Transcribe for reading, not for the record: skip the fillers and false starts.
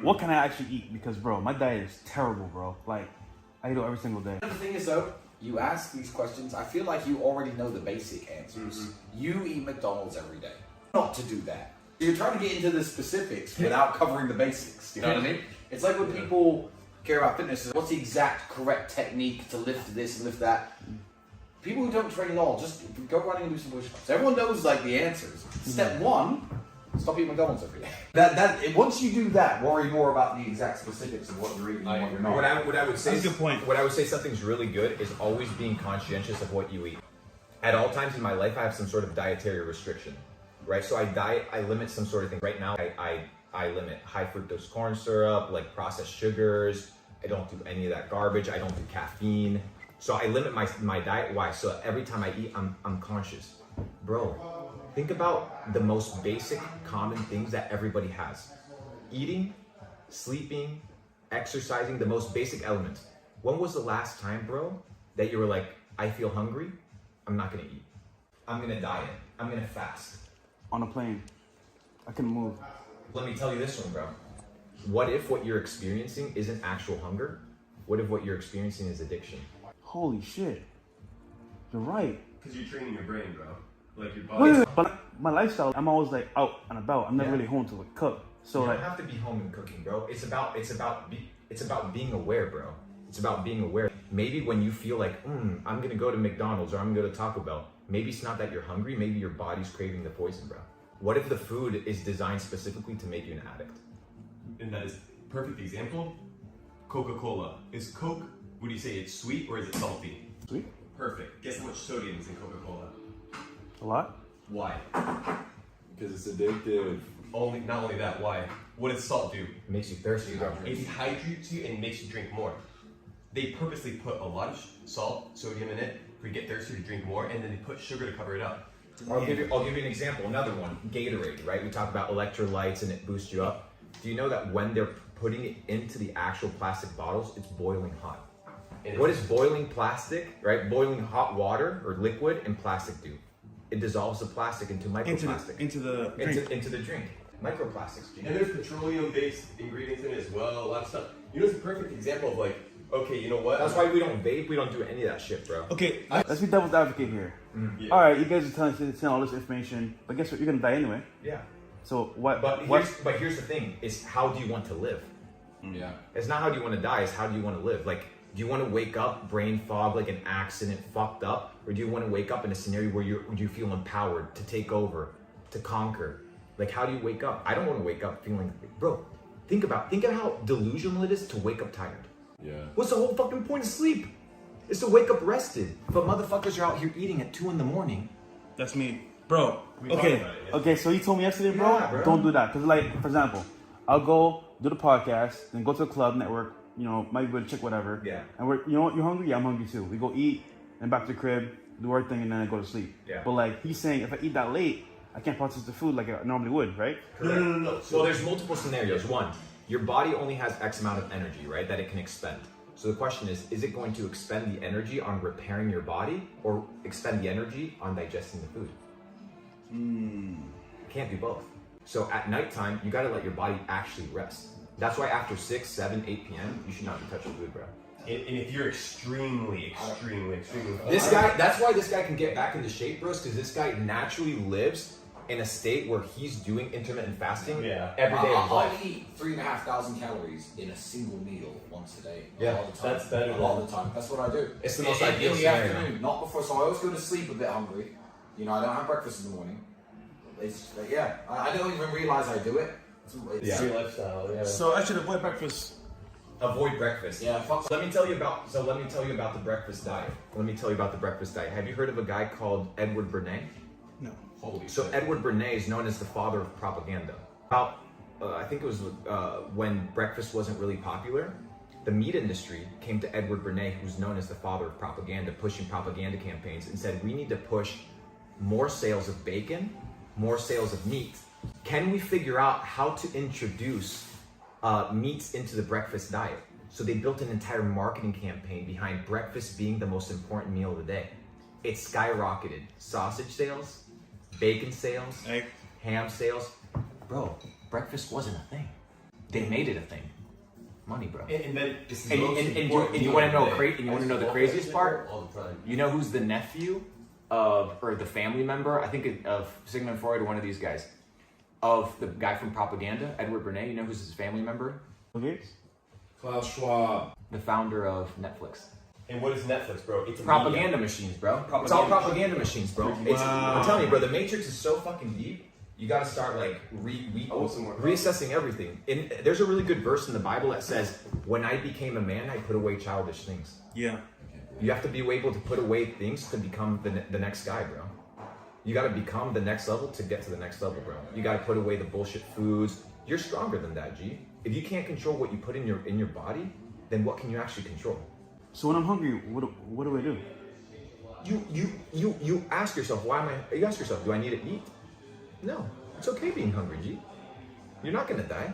What can I actually eat? Because, bro, my diet is terrible, bro. Like, I eat it every single day. The thing is, though, you ask these questions, I feel like you already know the basic answers. You eat McDonald's every day. Not to do that. You're trying to get into the specifics without covering the basics. You know what I mean? It's like when people care about fitness, what's the exact correct technique to lift this and lift that? People who don't train at all, just go running and do some push-ups. Everyone knows like the answers. Step one, stop eating McDonald's every day. Once you do that, worry more about the exact specifics of what you're eating and what you're not. What I would say That's a good point. What I would say something's really good is always being conscientious of what you eat. At all times in my life, I have some sort of dietary restriction, right? So I limit some sort of thing. Right now, I limit high fructose corn syrup, like processed sugars. I don't do any of that garbage. I don't do caffeine. So I limit my diet. Why? So every time I eat, I'm conscious. Bro, think about the most basic, common things that everybody has. Eating, sleeping, exercising, the most basic elements. When was the last time, bro, that you were like, I feel hungry, I'm not gonna eat. I'm gonna diet. I'm gonna fast. On a plane, I couldn't move. Let me tell you this one, bro. What if what you're experiencing isn't actual hunger? What if what you're experiencing is addiction? Holy shit. You're right. Because you're training your brain, bro. Like your body. Wait. But my lifestyle, I'm always like out and about. I'm never really home to like cook. So You like, don't have to be home and cooking, bro. It's about being aware, bro. It's about being aware. Maybe when you feel like, I'm gonna go to McDonald's or I'm gonna go to Taco Bell, maybe it's not that you're hungry, maybe your body's craving the poison, bro. What if the food is designed specifically to make you an addict? And that is perfect example. Coca-Cola. Is Coke, would you say it's sweet or is it salty? sweet? Perfect. Guess how much sodium is in Coca-Cola? A lot? Why? Because it's addictive. Not only that, why? What does salt do? It makes you thirsty, bro. It dehydrates you and makes you drink more. They purposely put a lot of salt, sodium in it for you to get thirsty to drink more, and then they put sugar to cover it up. I'll give you an example. Another one, Gatorade, right? We talk about electrolytes and it boosts you up. Do you know that when they're putting it into the actual plastic bottles, it's boiling hot? And what is boiling plastic, right? Boiling hot water or liquid and plastic do? It dissolves the plastic into microplastic. Into the drink. Into the drink. Microplastics. And there's petroleum-based ingredients in it as well, a lot of stuff. You know, it's a perfect example of like, okay, you know what? That's why we don't vape, we don't do any of that shit, bro. Okay, let's be devil's advocate here. Yeah. All right, you guys are telling all this information, but guess what? You're gonna die anyway. Yeah. So what? But here's the thing, is how do you want to live? Yeah. It's not how do you want to die, it's how do you want to live? Like, do you want to wake up brain fog, like an accident, fucked up? Or do you want to wake up in a scenario where you feel empowered to take over, to conquer? Like, how do you wake up? I don't want to wake up feeling, bro, think of how delusional it is to wake up tired. Yeah. What's the whole fucking point of sleep? It's to wake up rested. But motherfuckers are out here eating at 2 a.m. That's me, bro. We Okay, talked about it, yeah. okay. So you told me yesterday, bro. Yeah, bro. Don't do that, cause like, for example, I'll go do the podcast, then go to the club network. You know, might go to chick, whatever. Yeah. And we're, you know what? You're hungry? Yeah, I'm hungry too. We go eat, and back to the crib, do our thing, and then I go to sleep. Yeah. But like he's saying, if I eat that late, I can't process the food like I normally would, right? No. Well, there's multiple scenarios. One, your body only has X amount of energy, right, that it can expend. So the question is it going to expend the energy on repairing your body or expend the energy on digesting the food? Can't do both. So at nighttime, you got to let your body actually rest. That's why after 6, 7, 8 p.m., you should not be touching food, bro. And if you're extremely That's why this guy can get back into shape, bros, because this guy naturally lives in a state where he's doing intermittent fasting every day of his I life. eat 3,500 calories in a single meal once a day. Yeah. A lot of the time. That's better A lot of the time. That's what I do. It's the most in ideal the scenario. afternoon, not before. So I always go to sleep a bit hungry. You know, I don't have breakfast in the morning. It's I don't even realize I do it. It's your lifestyle. Yeah. So I should avoid breakfast. Avoid breakfast. Yeah, fuck. Let me tell you about the breakfast diet. Have you heard of a guy called Edward Bernays? No. Holy So shit. Edward Bernays is known as the father of propaganda. I think it was when breakfast wasn't really popular, the meat industry came to Edward Bernays, who's known as the father of propaganda, pushing propaganda campaigns, and said, we need to push more sales of bacon, more sales of meat. Can we figure out how to introduce meats into the breakfast diet? So they built an entire marketing campaign behind breakfast being the most important meal of the day. It skyrocketed. Sausage sales, bacon sales, Egg. ham sales. Bro, breakfast wasn't a thing. They made it a thing. Money, bro. And then it's the And most you important want to know thing. you want to know the That's craziest all part? all the time. You know who's the nephew of, or the family member? I think of Sigmund Freud or one of these guys, of the guy from Propaganda, Edward Bernays. You know who's his family member? Okay. Klaus Schwab. The founder of Netflix. And what is Netflix, bro? It's a Propaganda media. machines, bro. It's all propaganda machines, bro. It's, I'm telling you, bro. The Matrix is so fucking deep. You got to start like reassessing everything. And there's a really good verse in the Bible that says, "When I became a man, I put away childish things." Yeah. You have to be able to put away things to become the next guy, bro. You got to become the next level to get to the next level, bro. You got to put away the bullshit foods. You're stronger than that, G. If you can't control what you put in your body, then what can you actually control? So when I'm hungry, what do I do? You ask yourself, why am I? You ask yourself, do I need to eat? No, it's okay being hungry, G. You're not gonna die.